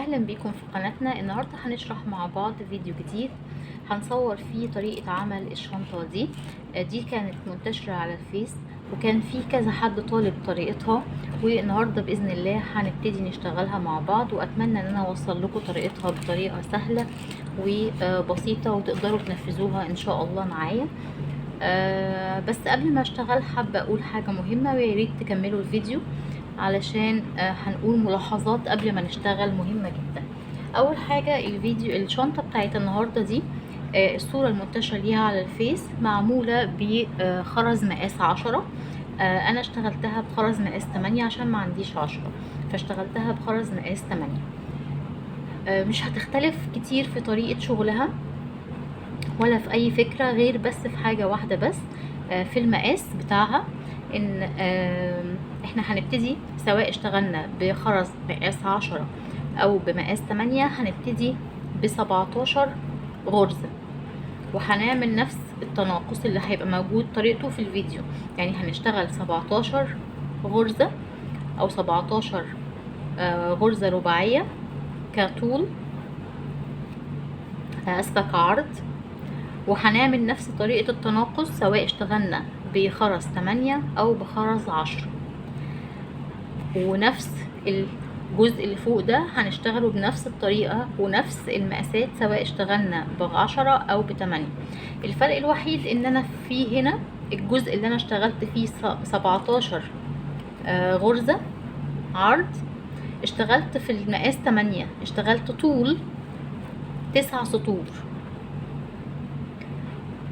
اهلا بيكم في قناتنا. النهارده هنشرح مع بعض فيديو جديد هنصور فيه طريقة عمل الشنطة دي. دي كانت منتشرة على الفيس وكان في كذا حد طالب طريقتها، والنهارده باذن الله هنبتدي نشتغلها مع بعض، واتمنى ان انا اوصل لكم طريقتها بطريقة سهلة وبسيطة وتقدروا تنفذوها ان شاء الله معايا. بس قبل ما اشتغل حابة اقول حاجة مهمة، ويا ريت تكملوا الفيديو علشان هنقول ملاحظات قبل ما نشتغل مهمة جدا. اول حاجة الشنطة بتاعت النهاردة دي، الصورة المنتشرة ليها على الفيس معمولة بخرز مقاس 10. انا اشتغلتها بخرز مقاس 8 عشان ما عنديش 10، فاشتغلتها بخرز مقاس 8. مش هتختلف كتير في طريقة شغلها ولا في اي فكرة، غير بس في حاجة واحدة بس، في المقاس بتاعها. ان احنا هنبتدي سواء اشتغلنا بخرز مقاس 10 او بمقاس 8 هنبتدي ب17 غرزة، وهنعمل نفس التناقص اللي هيبقى موجود طريقته في الفيديو. يعني هنشتغل 17 غرزة او 17 غرزة رباعية كطول، اسفة كعرض، وهنعمل نفس طريقة التناقص سواء اشتغلنا بخرز 8 او بخرز 10، ونفس الجزء اللي فوق ده هنشتغله بنفس الطريقة ونفس المقاسات سواء اشتغلنا ب10 او ب8. الفرق الوحيد ان انا في هنا الجزء اللي انا اشتغلت فيه 17 غرزة عرض، اشتغلت في المقاس 8 اشتغلت طول 9 سطور.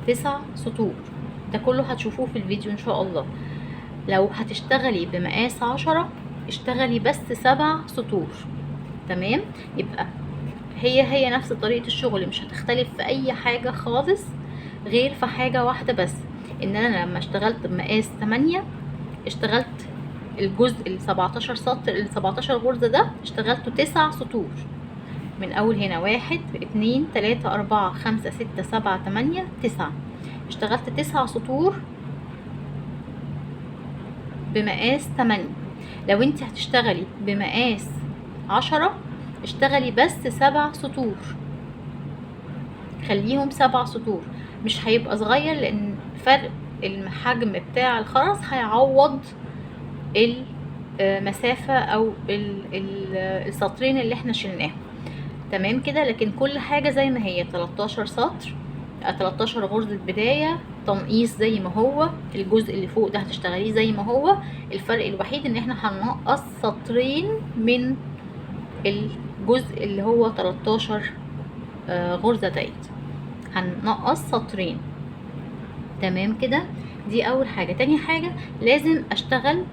9 سطور ده كله هتشوفوه في الفيديو ان شاء الله. لو هتشتغلي بمقاس 10 اشتغلي بس 7 سطور. تمام، يبقى هي نفس طريقة الشغل، مش هتختلف في اي حاجة خالص غير في حاجة واحدة بس، ان انا لما اشتغلت بمقاس 8 اشتغلت الجزء 17 سطر 17 غرزة ده اشتغلته 9 سطور. من اول هنا 1 2 3 4 5 6 7 8 9، اشتغلت 9 سطور بمقاس 8. لو انت هتشتغلي بمقاس 10 اشتغلي بس 7 سطور، خليهم 7 سطور، مش هيبقى صغير لان فرق الحجم بتاع الخرز هيعوض المسافة او السطرين اللي احنا شلناهم. تمام كده، لكن كل حاجة زي ما هي 13 سطر 13 غرزة بداية، تنقيص زي ما هو، الجزء اللي فوق ده هتشتغليه زي ما هو. الفرق الوحيد ان احنا هننقص سطرين من الجزء اللي هو 13 غرزة ديت، هننقص سطرين. تمام كده، دي اول حاجة. تاني حاجة لازم اشتغل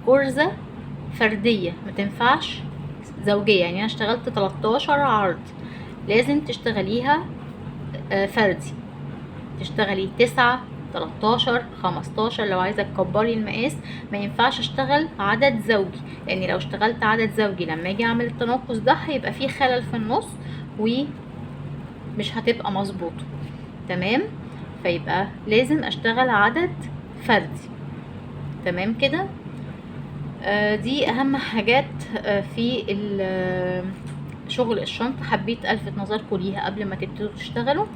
غرزة فردية، ما تنفعش زوجية. يعني انا اشتغلت 13 عرض، لازم تشتغليها فردي، تشتغلي 9 13 15. لو عايزة تكبري المقاس ما ينفعش اشتغل عدد زوجي، لان لو اشتغلت عدد زوجي لما اجي اعمل التناقص ده هيبقى فيه خلل في النص ومش هتبقى مظبوطه. تمام، فيبقى لازم اشتغل عدد فردي. تمام كده، دي اهم حاجات في شغل الشنطة، حبيت الفت نظركم ليها قبل ما تبتدوا تشتغلوا.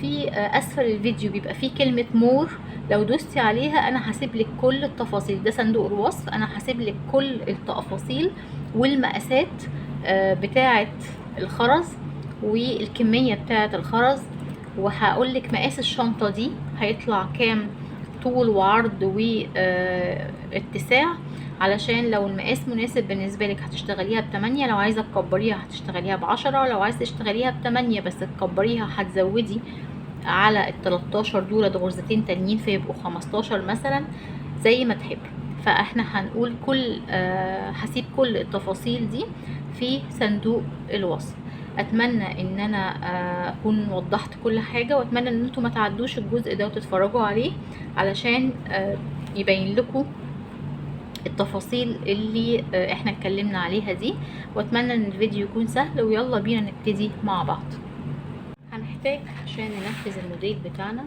في اسفل الفيديو بيبقى فيه كلمة مور، لو دوستي عليها انا هسيب لك كل التفاصيل، ده صندوق الوصف، انا هسيب لك كل التفاصيل والمقاسات بتاعة الخرز والكمية بتاعة الخرز، وهقول لك مقاس الشنطة دي هيطلع كام طول وعرض واتساع، علشان لو المقاس مناسب بالنسبة لك هتشتغليها ب8، لو عايزة تكبريها هتشتغليها ب10، لو عايزة تشتغليها ب8 بس تكبريها هتزودي على ال13 دول غرزتين تانيين فيبقوا 15 مثلا، زي ما تحبي. فاحنا هنقول كل هسيب كل التفاصيل دي في صندوق الوصف. اتمنى ان انا اكون وضحت كل حاجة، واتمنى ان انتوا ما تعدوش الجزء ده وتتفرجوا عليه علشان يبين لكم التفاصيل اللي احنا اتكلمنا عليها دي. واتمنى ان الفيديو يكون سهل، ويلا بينا نبتدي مع بعض. هنحتاج عشان ننفذ الموديل بتاعنا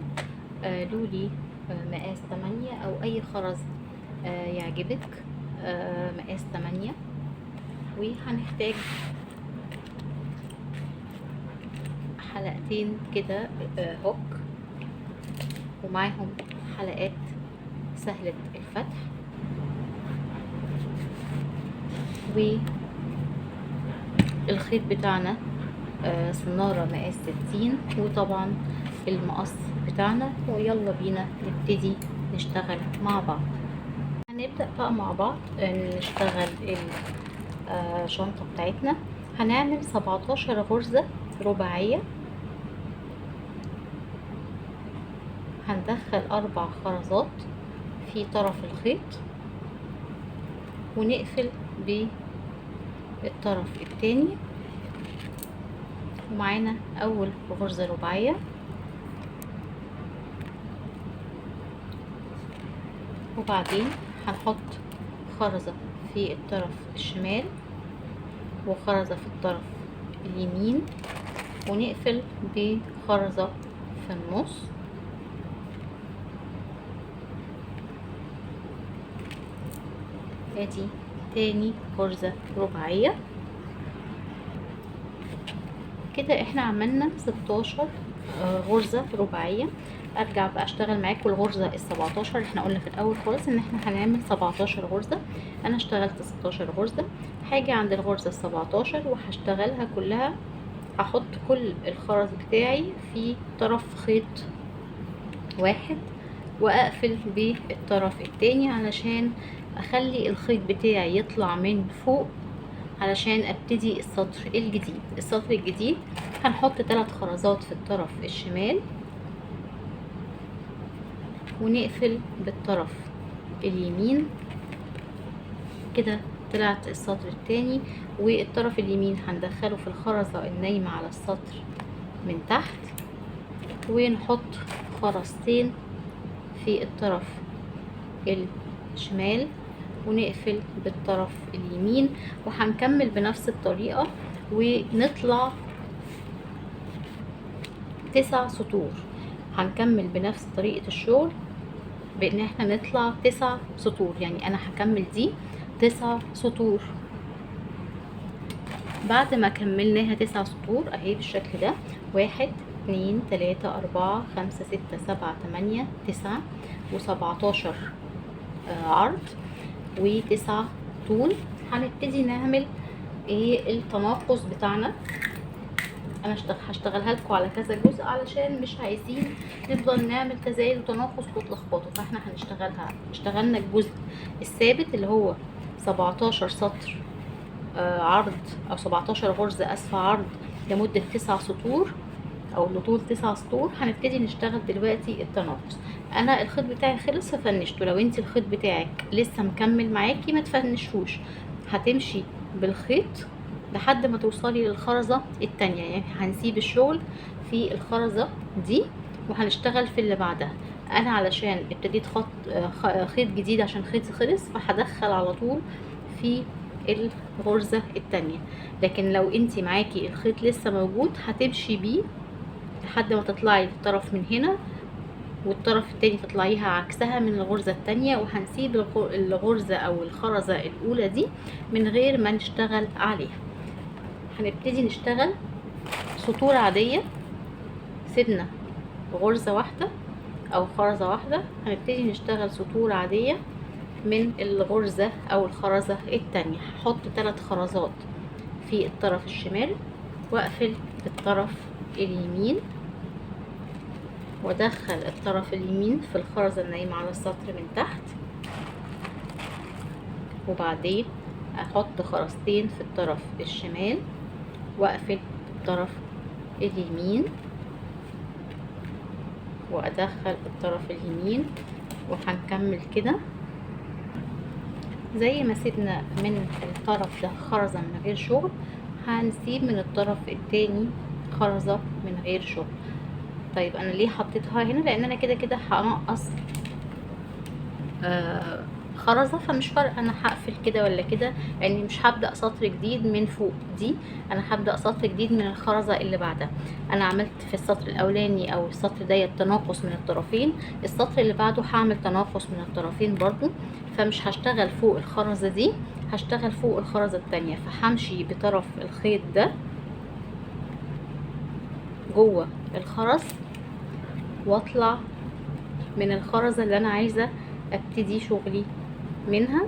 لولي مقاس 8 او اي خرز يعجبك، مقاس 8. وهنحتاج حلقتين كده هوك، ومعاهم حلقات سهلة الفتح، والخيط بتاعنا سنارة مقاس 60، وطبعا المقص بتاعنا. ويلا بينا نبتدي نشتغل مع بعض. هنبدأ بقى مع بعض نشتغل الشنطة بتاعتنا. هنعمل 17 غرزة رباعية، هندخل 4 خرزات في طرف الخيط، ونقفل بالطرف التاني. ومعانا اول غرزة رباعية، وبعدين هنحط خرزة في الطرف الشمال وخرزة في الطرف اليمين، ونقفل بخرزة في النص. ادي تاني غرزة رباعية. كده احنا عملنا 16 غرزة رباعية. ارجع بقى اشتغل معاكم الغرزة ال17. احنا قلنا في الاول خالص ان احنا هنعمل 17 غرزة، انا اشتغلت 16 غرزة. هاجي عند الغرزة ال17 وهشتغلها كلها. هحط كل الخرز بتاعي في طرف خيط واحد، واقفل بالطرف التاني علشان اخلي الخيط بتاعي يطلع من فوق، علشان ابتدي السطر الجديد. السطر الجديد هنحط 3 خرزات في الطرف الشمال، ونقفل بالطرف اليمين. كده طلعت السطر التاني، والطرف اليمين هندخله في الخرزة النايمة على السطر من تحت، ونحط خرزتين في الطرف الشمال، ونقفل بالطرف اليمين. وهنكمل بنفس الطريقة ونطلع 9 سطور. هنكمل بنفس طريقة الشغل بان احنا نطلع 9 سطور، يعني انا هكمل دي 9 سطور. بعد ما كملناها 9 سطور اهي بالشكل ده، 1 2 3 4 5 6 7 8 9 و17 عرض و9 طول. هنبتدي نعمل ايه التناقص بتاعنا. انا هشتغلها لكم على كذا جزء علشان مش عايزين نفضل نعمل تزايد وتناقص وتلخبطوا. فاحنا اشتغلنا الجزء الثابت اللي هو 17 سطر عرض، او 17 غرزة اسفة عرض لمدة 9 سطور او لطول 9 سطور. هنبتدي نشتغل دلوقتي التناقص. انا الخيط بتاعي خلص ففنشته. لو انت الخيط بتاعك لسه مكمل معاكي ما تفنشوش، هتمشي بالخيط لحد ما توصلي للخرزة التانية. يعني هنسيب الشغل في الخرزة دي وهنشتغل في اللي بعدها. انا علشان ابتديت خيط جديد عشان خيطي خلص، فهدخل على طول في الغرزة التانية. لكن لو انتي معاكي الخيط لسه موجود هتمشي بيه لحد ما تطلعي الطرف من هنا، والطرف التاني تطلعيها عكسها من الغرزة التانية. وهنسيب الغرزة او الخرزة الاولى دي من غير ما نشتغل عليها. هنبتدي نشتغل سطور عادية. سيبنا غرزة واحدة او خرزة واحدة، هنبتدي نشتغل سطور عادية من الغرزة او الخرزة التانية. هحط 3 خرزات في الطرف الشمال، واقفل بالطرف اليمين، وادخل الطرف اليمين في الخرزة النايمة على السطر من تحت. وبعدين احط خرزتين في الطرف الشمال، واقفل بالطرف اليمين، وادخل الطرف اليمين. وهنكمل كده زي ما سيبنا من الطرف ده خرزة من غير شغل، هنسيب من الطرف التاني خرزة من غير شغل. طيب انا ليه حطيتها هنا؟ لان انا كده كده هنقص خرزة، فمش فارقه انا هقفل كده ولا كده، لاني مش هبدا سطر جديد من فوق دي. انا هبدا سطر جديد من الخرزة اللي بعدها. انا عملت في السطر الاولاني او السطر ده تناقص من الطرفين، السطر اللي بعده هعمل تناقص من الطرفين برضو. فمش هشتغل فوق الخرزة دي، هشتغل فوق الخرزة التانية. فهمشي بطرف الخيط ده جوه الخرز واطلع من الخرزة اللي انا عايزة ابتدي شغلي منها.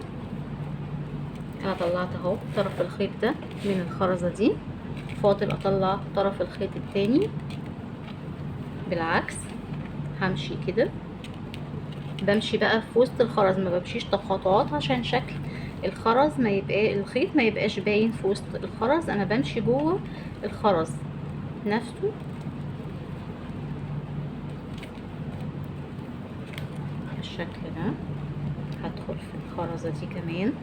انا طلعت اهو طرف الخيط ده من الخرزة دي، فاضل اطلع طرف الخيط التاني بالعكس. همشي كده، بمشي بقى في وسط الخرز، ما بمشيش تخطوات عشان شكل الخرز ما يبقى الخيط ما يبقاش باين في وسط الخرز. انا بمشي جوه الخرز نفسه بالشكل ده. هدخل في الخرزة دي كمان،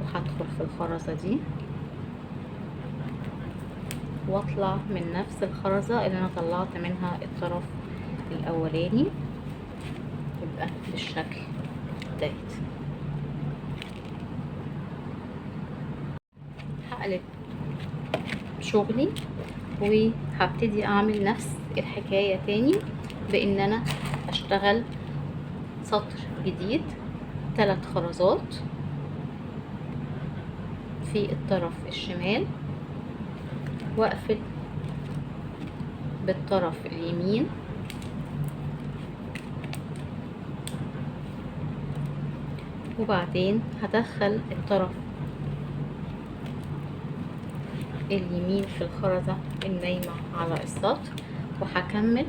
وهدخل في الخرزة دي واطلع من نفس الخرزة اللي انا طلعت منها الطرف الاولاني، يبقى بالشكل ده. هقلب شغلي وهبتدي اعمل نفس الحكاية تاني، بان انا اشتغل سطر جديد 3 خرزات في الطرف الشمال، واقفل بالطرف اليمين، وبعدين هدخل الطرف اليمين في الخرزة النايمة على السطر وهكمل.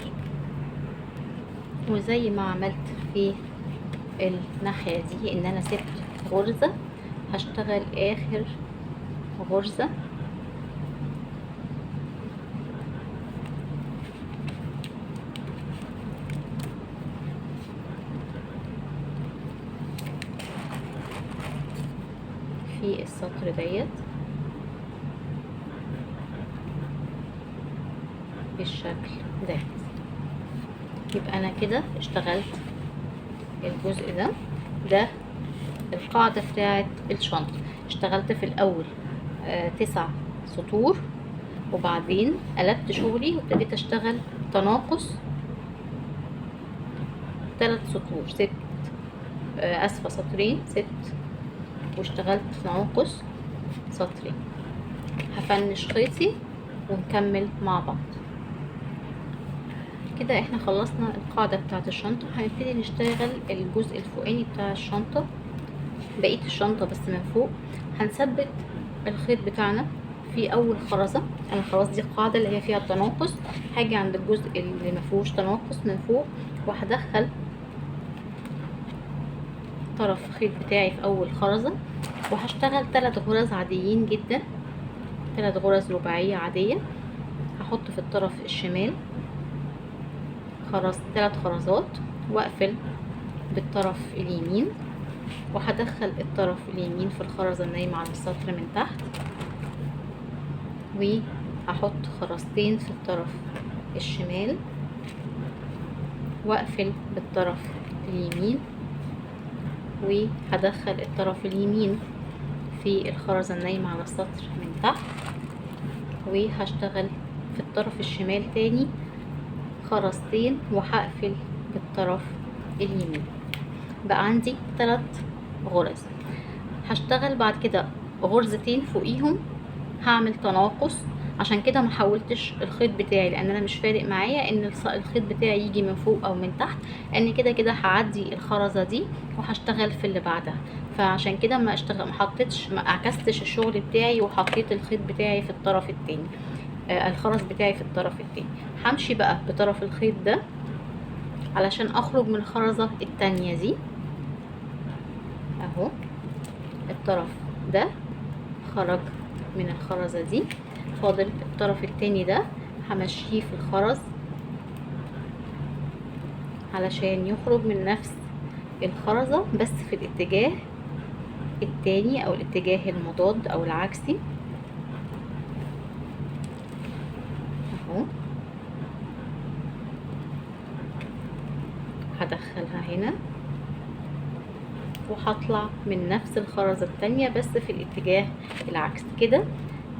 وزي ما عملت في الناحية دي ان انا سبت غرزة، هشتغل اخر غرزة في السطر ديت بالشكل ده. يبقى انا كده اشتغلت الجزء ده القاعدة بتاعت الشنطة. اشتغلت في الاول 9 سطور، وبعدين قلبت شغلي وابتديت اشتغل تناقص 3 سطور، سبت اسفة سطرين، سبت واشتغلت تناقص سطرين. هفنش خيطي ونكمل مع بعض. كده احنا خلصنا القاعدة بتاعت الشنطة. هنبتدي نشتغل الجزء الفوقاني بتاع الشنطة، بقية الشنطة بس من فوق. هنثبت الخيط بتاعنا في اول خرزة. انا خلاص دي القاعدة اللي هي فيها التناقص. هاجي عند الجزء اللي مفيهوش تناقص من فوق، وهدخل طرف الخيط بتاعي في اول خرزة، وهشتغل 3 غرز عاديين جدا، 3 غرز رباعية عادية. هحط في الطرف الشمال 3 خرزات، واقفل بالطرف اليمين، وهدخل الطرف اليمين في الخرزة النايمة على السطر من تحت، وهحط خرزتين في الطرف الشمال، واقفل بالطرف اليمين، وهدخل الطرف اليمين في الخرزة النايمة على السطر من تحت، وهشتغل في الطرف الشمال تاني خرزتين، وهقفل بالطرف اليمين. بقى عندي 3 غرز. هشتغل بعد كده غرزتين فوقيهم هعمل تناقص، عشان كده ما حولتش الخيط بتاعي، لان انا مش فارق معايا ان الخيط بتاعي يجي من فوق او من تحت، لان كده كده هعدي الخرزه دي وهشتغل في اللي بعدها. فعشان كده ما حطيتش، ما عكستش الشغل بتاعي وحطيت الخيط بتاعي في الطرف التاني، الخرز بتاعي في الطرف التاني. همشي بقى بطرف الخيط ده علشان اخرج من الخرزه التانية دي اهو. الطرف ده خرج من الخرزة دي، فاضل الطرف التاني ده همشيه في الخرز علشان يخرج من نفس الخرزة بس في الاتجاه التاني او الاتجاه المضاد او العكسي اهو. هدخلها هنا وهطلع من نفس الخرزة التانية بس في الاتجاه العكسي. كده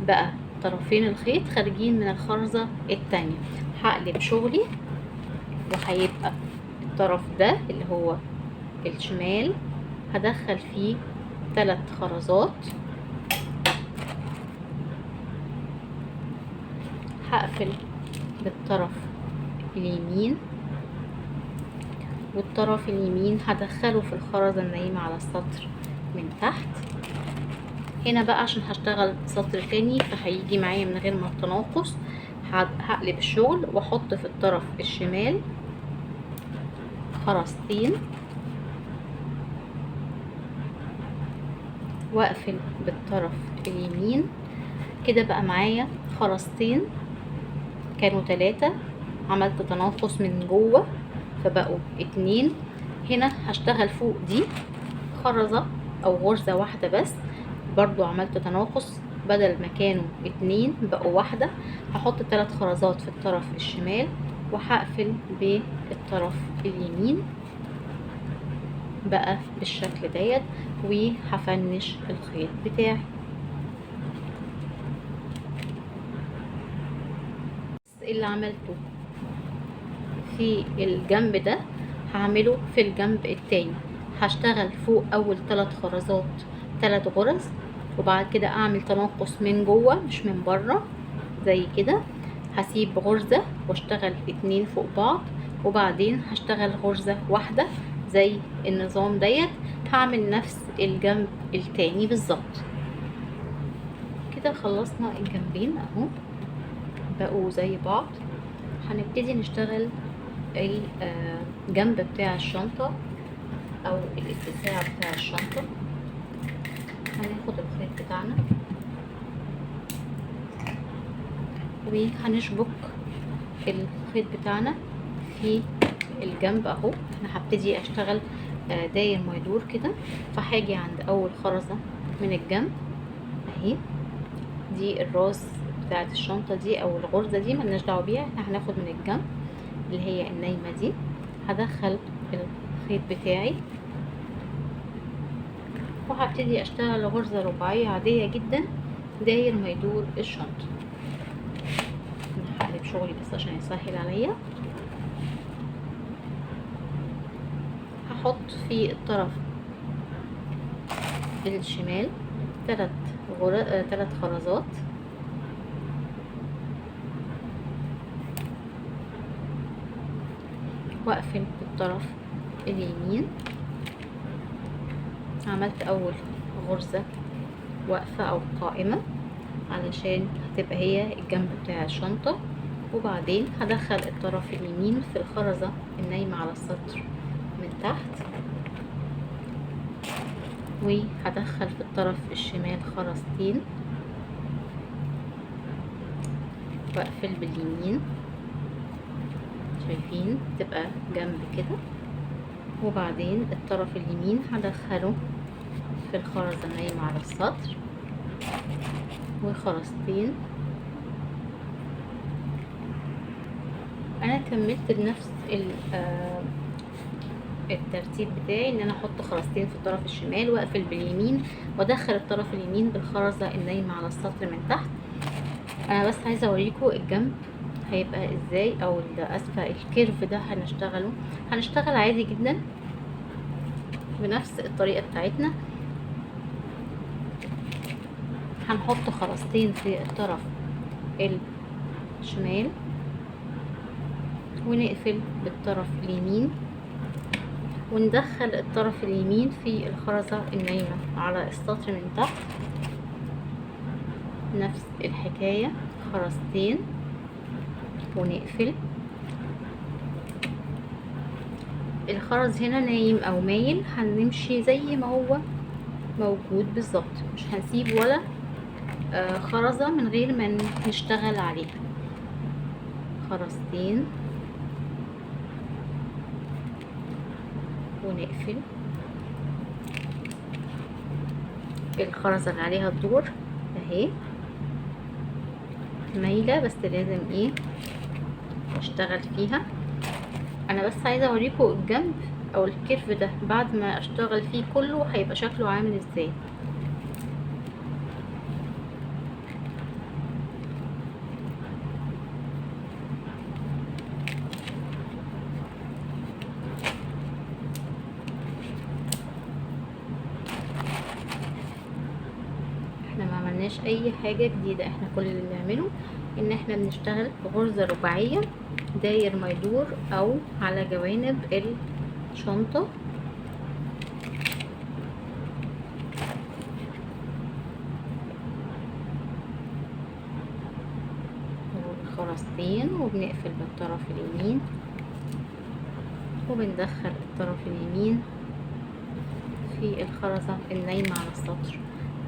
بقى طرفين الخيط خارجين من الخرزة التانية. هقلب شغلي وهيبقى الطرف ده اللي هو الشمال هدخل فيه 3 خرزات، هقفل بالطرف اليمين، والطرف اليمين هدخله في الخرزة النايمة على السطر من تحت. هنا بقى عشان هشتغل سطر تاني فهيجي معايا من غير ما التناقص، هقلب الشغل واحط في الطرف الشمال خرزتين، واقفل بالطرف اليمين. كده بقى معايا خرزتين، كانوا 3، عملت تناقص من جوه فبقوا 2. هنا هشتغل فوق دي خرزة او غرزة واحدة بس، برضو عملت تناقص، بدل ما كانوا 2 بقوا 1. هحط 3 خرزات في الطرف الشمال وهقفل بالطرف اليمين بقى بالشكل ديت، وهفنش الخيط بتاعي. اللي عملته في الجنب ده هعمله في الجنب التاني. هشتغل فوق اول 3 خرزات 3 غرز، وبعد كده اعمل تناقص من جوه مش من بره زي كده، هسيب غرزة واشتغل 2 فوق بعض، وبعدين هشتغل غرزة واحدة زي النظام ديت. هعمل نفس الجنب التاني بالظبط. كده خلصنا الجنبين اهو بقوا زي بعض. هنبتدي نشتغل الجنب بتاع الشنطة او الاتساع بتاع الشنطة. هناخد الخيط بتاعنا وهنشبك الخيط بتاعنا في الجنب اهو. انا هبتدي اشتغل داير ما يدور كده، فهاجي عند اول خرزة من الجنب اهي، دي الراس بتاعت الشنطة دي او الغرزة دي ملناش دعوه بيها، احنا هناخد من الجنب اللي هي النايمة دي. هدخل الخيط بتاعي وهبتدي اشتغل غرزة رباعية عادية جدا داير ما يدور الشنطة. هقلب شغلي بس عشان يسهل عليا. هحط في الطرف الشمال 3 خرزات، واقفل بالطرف اليمين. عملت اول غرزة واقفة او قائمة علشان هتبقى هي الجنب بتاع الشنطة، وبعدين هدخل الطرف اليمين في الخرزة النايمة على السطر من تحت، وهدخل في الطرف الشمال خرزتين واقفل باليمين. شايفين تبقى جنب كده، وبعدين الطرف اليمين هدخله في الخرزة النايمة على السطر وخرزتين. انا كملت بنفس الترتيب بتاعي، ان انا احط خرزتين في الطرف الشمال واقفل باليمين وادخل الطرف اليمين بالخرزة النايمة على السطر من تحت. انا بس عايزة اوريكم الجنب هيبقى ازاي، او اسفة الكيرف ده هنشتغل عادي جدا بنفس الطريقة بتاعتنا. هنحط خرزتين في الطرف الشمال ونقفل بالطرف اليمين، وندخل الطرف اليمين في الخرزة النايمة على السطر من تحت. نفس الحكاية خرزتين ونقفل. الخرز هنا نايم او مايل، هنمشي زي ما هو موجود بالظبط، مش هنسيب ولا خرزة من غير ما نشتغل عليها. خرزتين ونقفل. الخرزة اللي عليها الدور اهي مايلة، بس لازم اشتغل فيها. انا بس عايزة اوريكم الجنب او الكيرف ده بعد ما اشتغل فيه كله هيبقى شكله عامل ازاي. احنا ما عملناش اي حاجة جديدة، احنا كل اللي بنعمله ان احنا بنشتغل غرزة رباعية داير ما يدور او على جوانب الشنطة. خرزتين وبنقفل بالطرف اليمين وبندخل الطرف اليمين في الخرزة النايمة على السطر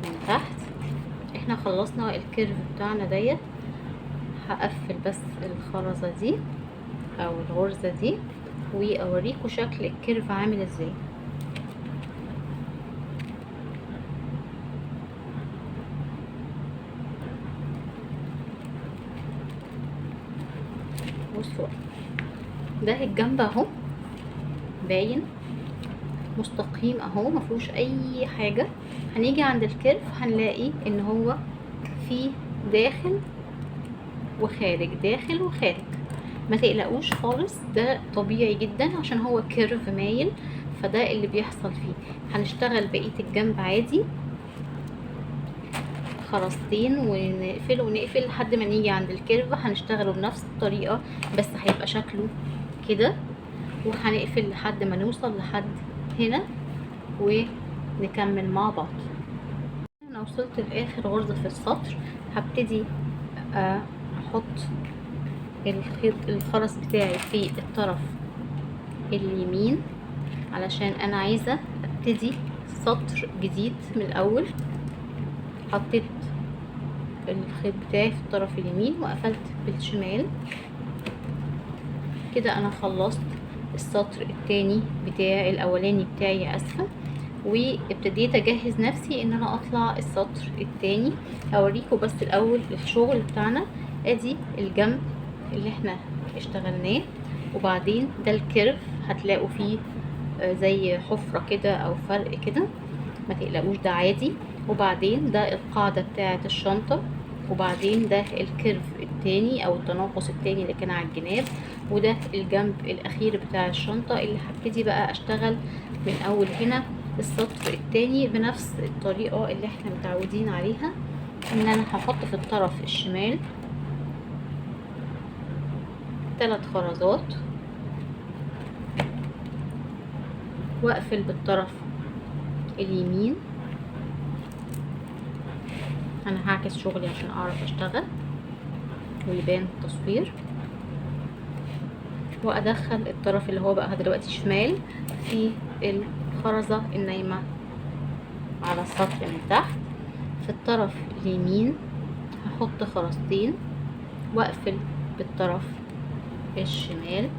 من تحت. احنا خلصنا الكيرف بتاعنا ديت. هقفل بس الخرزة دي او الغرزة دي واوريكم شكل الكيرف عامل ازاي. بصوا ده الجنب اهو باين مستقيم اهو مفيهوش اي حاجة. هنيجي عند الكيرف هنلاقي ان هو فيه داخل وخارج داخل وخارج. ما تقلقوش خالص، ده طبيعي جدا عشان هو كيرف مايل، فده اللي بيحصل فيه. هنشتغل بقية الجنب عادي خرزتين ونقفل لحد ما نيجي عند الكيرف. هنشتغله بنفس الطريقة بس هيبقى شكله كده، وهنقفل لحد ما نوصل لحد هنا ونكمل مع بعض. انا وصلت لاخر غرزة في السطر. هبتدي احط الخيط الخرز بتاعي في الطرف اليمين علشان انا عايزة ابتدي سطر جديد من الاول. حطيت الخيط بتاعي في الطرف اليمين وقفلت بالشمال كده. انا خلصت السطر التاني بتاعي الاولاني بتاعي اسفة، وابتديت اجهز نفسي ان انا اطلع السطر التاني. هوريكم بس الاول الشغل بتاعنا. ادي الجنب اللي احنا اشتغلناه، وبعدين ده الكيرف هتلاقوا فيه زي حفرة كده او فرق كده، ما تقلقوش ده عادي. وبعدين ده القاعدة بتاعة الشنطة، وبعدين ده الكيرف التاني او التناقص التاني اللي كان على الجناب، وده الجنب الاخير بتاع الشنطة اللي هبتدي بقى اشتغل من اول هنا السطر التاني بنفس الطريقة اللي احنا متعودين عليها. ان انا هحط في الطرف الشمال 3 خرزات واقفل بالطرف اليمين. انا هعكس شغلي عشان اعرف اشتغل ويبان التصوير، وادخل الطرف اللي هو بقى دلوقتي شمال في الخرزة النايمة على السطر من تحت. في الطرف اليمين هحط خرزتين واقفل بالطرف الشمال،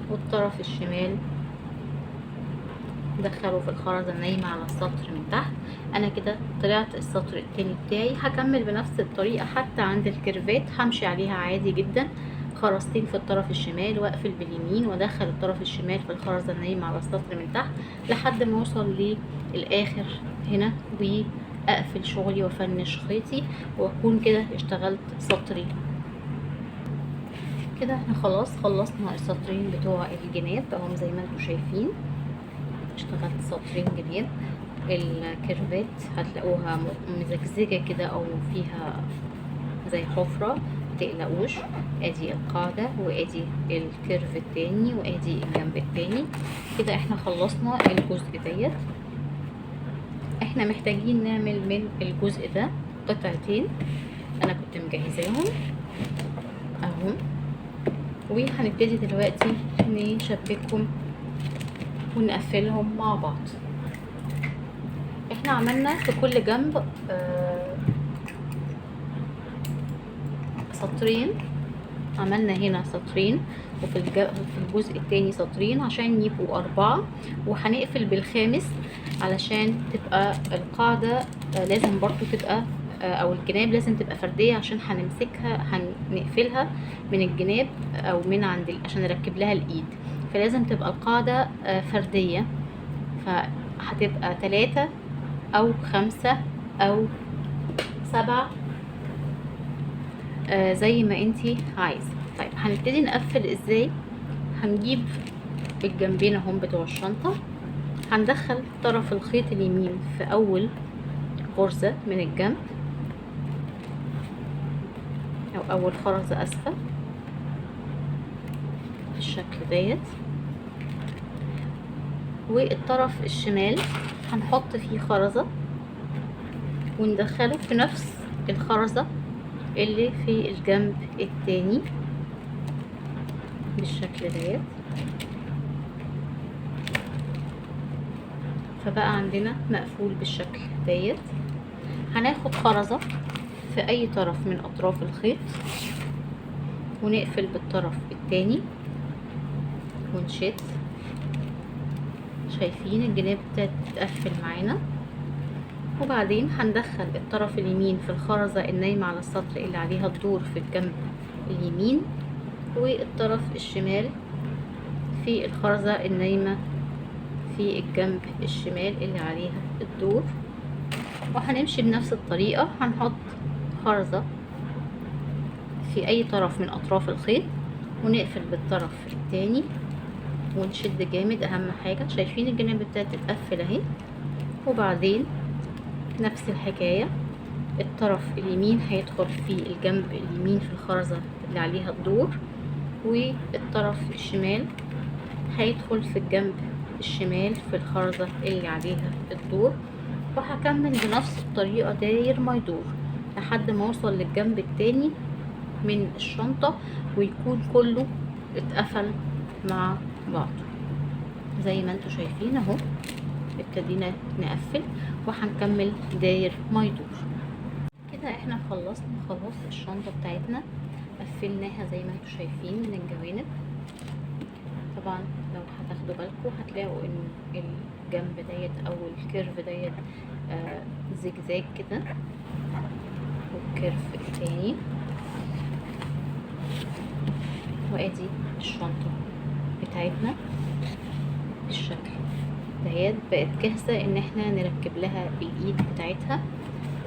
والطرف الشمال دخله في الخرزة النايمة على السطر من تحت. انا كده طلعت السطر التاني بتاعي. هكمل بنفس الطريقة حتى عند الكيرفات همشي عليها عادي جدا. خرزتين في الطرف الشمال واقفل باليمين وادخل الطرف الشمال في الخرزة النايمة على السطر من تحت لحد ما اوصل للاخر هنا، واقفل شغلي وافنش خيطي واكون كده اشتغلت سطرين. كده احنا خلاص خلصنا السطرين بتوع الجناب اهم زي ما انتم شايفين. اشتغلت سطرين جناب. الكيرفات هتلاقوها مزجزجة كده او فيها زي حفرة، متقلقوش. ادي القاعدة وادي الكيرف التاني وادي الجنب التاني. كده احنا خلصنا الجزء ديت. احنا محتاجين نعمل من الجزء ده قطعتين انا كنت مجهزاهم اهو، وهنبتدي دلوقتي نشبكهم ونقفلهم مع بعض. احنا عملنا في كل جنب سطرين. عملنا هنا سطرين وفي الجزء التاني سطرين عشان يبقوا 4، وهنقفل بالخامس علشان تبقى القاعدة لازم برضو تبقى او الجناب لازم تبقى فردية عشان هنمسكها هنقفلها من الجناب او من عند عشان نركب لها الايد، فلازم تبقى القاعدة فردية. فهتبقى 3 او 5 او 7 زي ما انتي عايزة. طيب هنبتدي نقفل ازاي؟ هنجيب الجنبين اهم بتوع الشنطة، هندخل طرف الخيط اليمين في اول غرزة من الجنب او الخرزة اسفة بالشكل ديت. والطرف الشمال هنحط فيه خرزة وندخله في نفس الخرزة اللي في الجنب التاني بالشكل ديت. فبقى عندنا مقفول بالشكل ديت. هناخد خرزة في اي طرف من اطراف الخيط ونقفل بالطرف التاني ونشد. شايفين الجناب بتتقفل معانا. وبعدين هندخل الطرف اليمين في الخرزة النايمة على السطر اللي عليها الدور في الجنب اليمين، والطرف الشمال في الخرزة النايمة في الجنب الشمال اللي عليها الدور. وهنمشي بنفس الطريقة، هنحط خرزة في اي طرف من اطراف الخيط ونقفل بالطرف التاني ونشد جامد. اهم حاجة شايفين الجناب بتتقفل اهي. وبعدين نفس الحكاية، الطرف اليمين هيدخل في الجنب اليمين في الخرزة اللي عليها الدور، والطرف الشمال هيدخل في الجنب الشمال في الخرزة اللي عليها الدور. وهكمل بنفس الطريقة داير ما يدور لحد ما اوصل للجنب التاني من الشنطة ويكون كله اتقفل مع بعض زي ما انتوا شايفين اهو. ابتدينا نقفل وهنكمل داير ما يدور. كده احنا خلصنا خلاص الشنطة بتاعتنا، قفلناها زي ما انتوا شايفين من الجوانب. طبعا لو هتاخدوا بالكم هتلاقوا ان الجنب ديت او الكيرف ديت زجزاج كده، والكيرف التاني. وادي الشنطة بتاعتنا بالشكل ديت. بقت جاهزة ان احنا نركب لها الايد بتاعتها.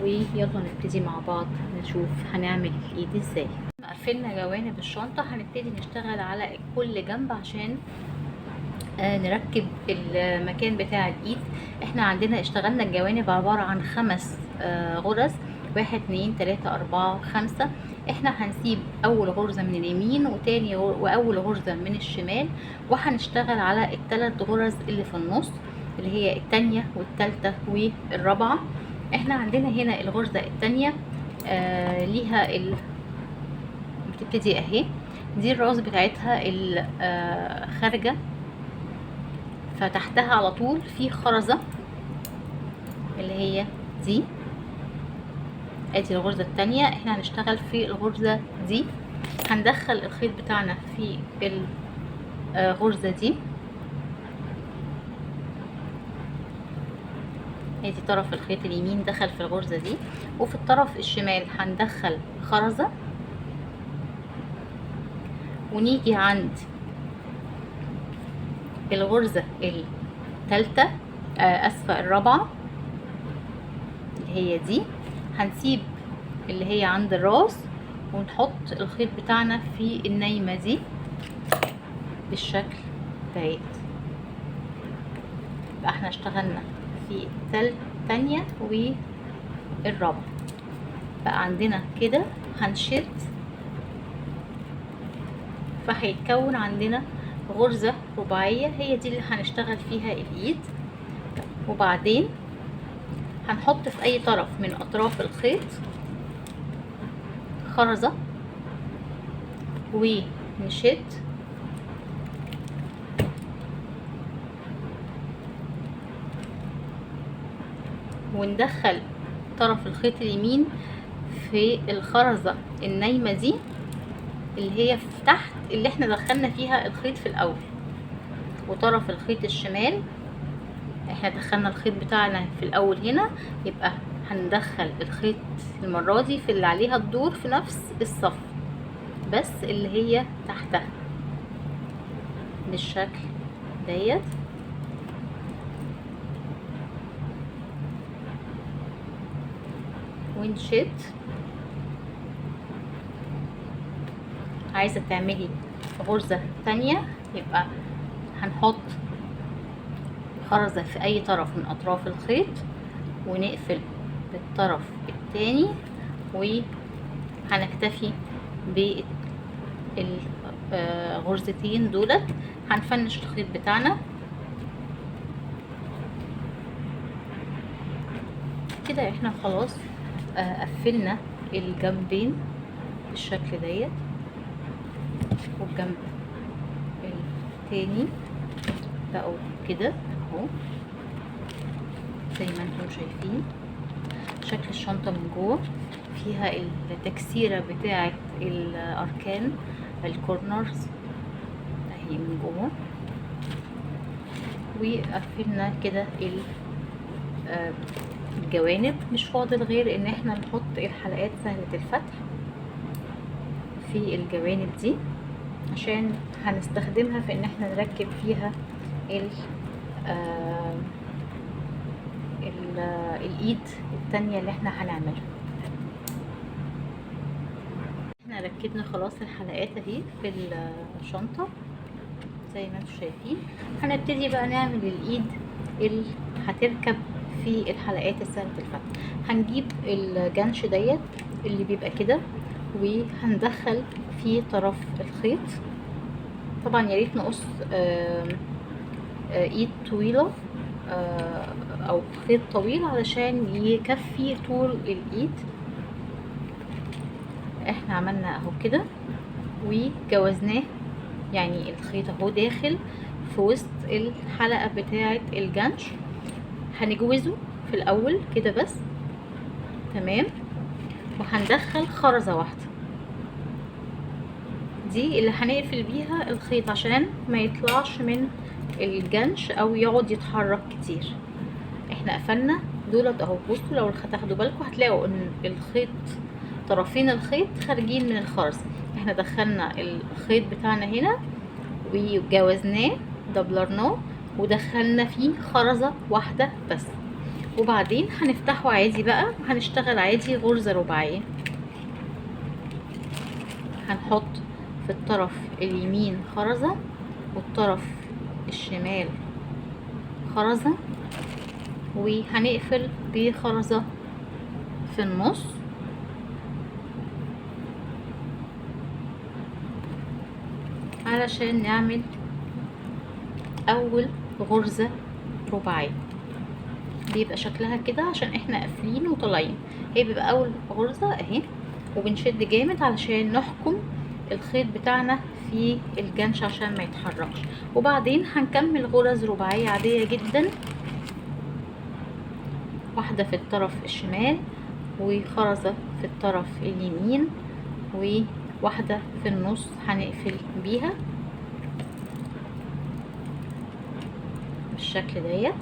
ويلا نبتدي مع بعض نشوف هنعمل الايد ازاي. قفلنا جوانب الشنطة، هنبتدي نشتغل على كل جنب عشان نركب المكان بتاع الايد. احنا عندنا اشتغلنا الجوانب عبارة عن 5 غرز، 1 2 3 4 5. احنا هنسيب اول غرزة من اليمين واول غرزة من الشمال، وهنشتغل على ال3 غرز اللي في النص اللي هي التانية والتالتة والرابعة. احنا عندنا هنا الغرزة التانية ليها بتبتدي اهي، دي الراس بتاعتها خارجة، فتحتها على طول في خرزة اللي هي دي. ادي الغرزة التانية. احنا هنشتغل في الغرزة دي، هندخل الخيط بتاعنا في الغرزة دي. ادي طرف الخيط اليمين دخل في الغرزة دي، وفي الطرف الشمال هندخل خرزة ونيجي عند الغرزة الثالثة اسفة الرابعة اللي هي دي. هنسيب اللي هي عند الراس ونحط الخيط بتاعنا في النايمة دي بالشكل ديت. يبقى احنا اشتغلنا في الثانية والرابعة. بقى عندنا كده هنشد، فهيتكون عندنا غرزة رباعية هي دي اللي هنشتغل فيها الايد. وبعدين هنحط في اي طرف من اطراف الخيط خرزة ونشد، وندخل طرف الخيط اليمين في الخرزة النايمة دي اللي هي في تحت اللي احنا دخلنا فيها الخيط في الاول. وطرف الخيط الشمال احنا دخلنا الخيط بتاعنا في الاول هنا، يبقى هندخل الخيط المرة دي في اللي عليها الدور في نفس الصف بس اللي هي تحتها بالشكل ديت. ونشد. عايزة تعملي غرزة تانية يبقى هنحط خرزة في اي طرف من اطراف الخيط ونقفل بالطرف التاني، وهنكتفي بالغرزتين دولت. هنفنش الخيط بتاعنا كده. احنا خلاص قفلنا الجنبين بالشكل ديت، والجنب التاني بقوا كده اهو زي ما انتم شايفين. شكل الشنطة من جوه فيها التكسيرة بتاعة الاركان الكورنرز اهي من جوه، وقفلنا كده الجوانب. مش فاضل غير ان احنا نحط الحلقات سهلة الفتح في الجوانب دي، عشان هنستخدمها في ان احنا نركب فيها الايد التانية اللي احنا هنعملها. احنا ركبنا خلاص الحلقات اهي في الشنطة زي ما انتم شايفين. هنبتدي بقى نعمل الايد اللي هتركب في الحلقات السهلة الفتح. هنجيب الجنش ديت اللي بيبقى كده، وهندخل في طرف الخيط. طبعا يا ريت نقص ايد طويلة او خيط طويل علشان يكفي طول الايد. احنا عملنا اهو كده وجوزناه، يعني الخيط اهو داخل في وسط الحلقة بتاعة الجنش. هنجوزه في الاول كده بس، تمام. وهندخل خرزة واحدة دي اللي هنقفل بيها الخيط عشان ما يطلعش من الجنش او يقعد يتحرك كتير. احنا قفلنا دولت اهو. بصوا لو تاخدوا بالكم هتلاقوا ان الخيط طرفين الخيط خارجين من الخرز. احنا دخلنا الخيط بتاعنا هنا وجوزناه دبلرناه ودخلنا فيه خرزة واحدة بس، وبعدين هنفتحه عادي بقى. هنشتغل عادي غرزة رباعية. هنحط في الطرف اليمين خرزة والطرف الشمال خرزة، وهنقفل بخرزة في النص علشان نعمل اول غرزة رباعية. بيبقى شكلها كده عشان احنا قافلين وطالعين. هي بيبقى اول غرزة اهي، وبنشد جامد علشان نحكم الخيط بتاعنا في الجنش عشان ما يتحركش. وبعدين هنكمل غرز رباعية عادية جدا، واحدة في الطرف الشمال وخرزة في الطرف اليمين وواحدة في النص هنقفل بيها بالشكل ديت.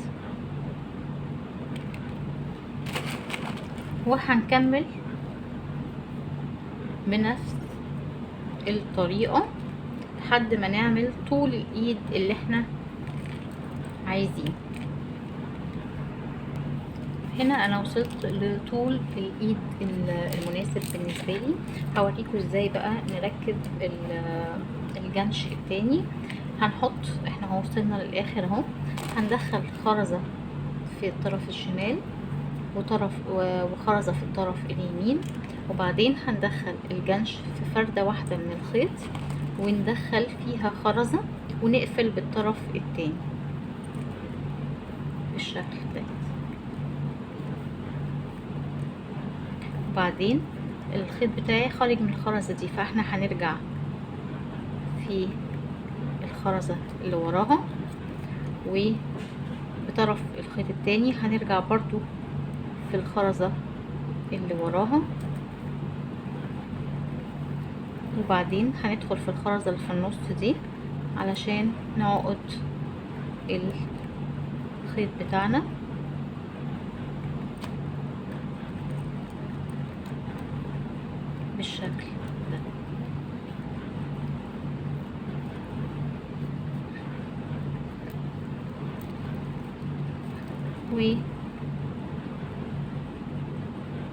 وهنكمل بنفس الطريقة لحد ما نعمل طول الايد اللي احنا عايزين. هنا انا وصلت لطول الايد المناسب بالنسبة لي. هوريكم ازاي بقى نركب الجنش التاني. هنحط، احنا اهو وصلنا للاخر اهو. هندخل خرزة في الطرف الشمال وخرزة في الطرف اليمين، وبعدين هندخل الجنش في فردة واحدة من الخيط وندخل فيها خرزة ونقفل بالطرف التاني بالشكل ده. وبعدين الخيط بتاعي خارج من الخرزة دي، فاحنا هنرجع في الخرزة اللي وراها، وبطرف الخيط التاني هنرجع برضو في الخرزة اللي وراها، وبعدين هندخل في الخرزة اللي في النص دي علشان نعقد الخيط بتاعنا بالشكل ده.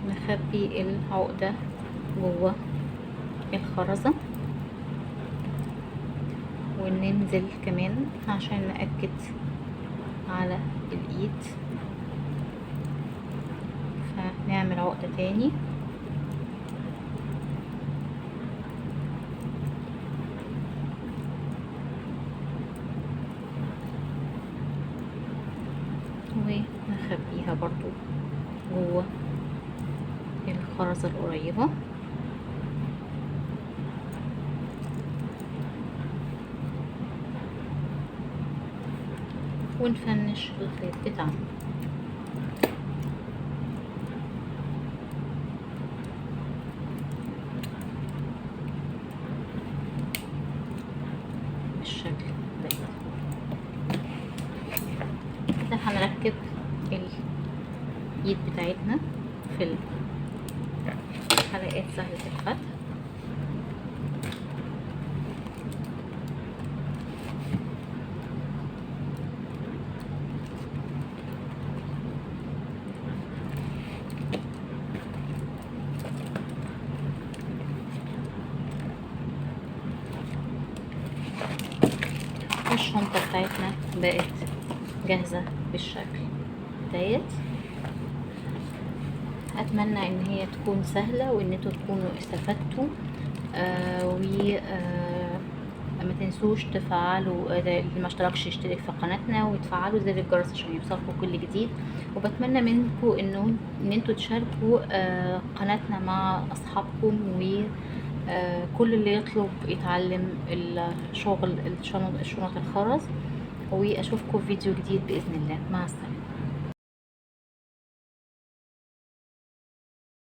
ونخبي العقدة جوه الخرزة وننزل كمان عشان نأكد على الايد. فنعمل عقدة تاني هنخبيها برضو جوه الخرزة القريبة. ونفنش الخيط بتاعنا. بالشكل ده كده هنركب اليد بتاعتنا في الحلقات سهلة الفتح. الشنطة بتاعتنا بقت جاهزة بالشكل ديت. اتمنى ان هي تكون سهلة وان انتوا تكونوا استفدتوا. ما تنسوش تفعلوا اللي ما اشتركش يشترك في قناتنا وتفعلوا زر الجرس عشان يوصلكم كل جديد. وبتمنى منكم ان انتوا تشاركوا قناتنا مع اصحابكم وكل اللي يطلب يتعلم الشغل الشنط الخرز. واشوفكم في فيديو جديد باذن الله. مع السلامة.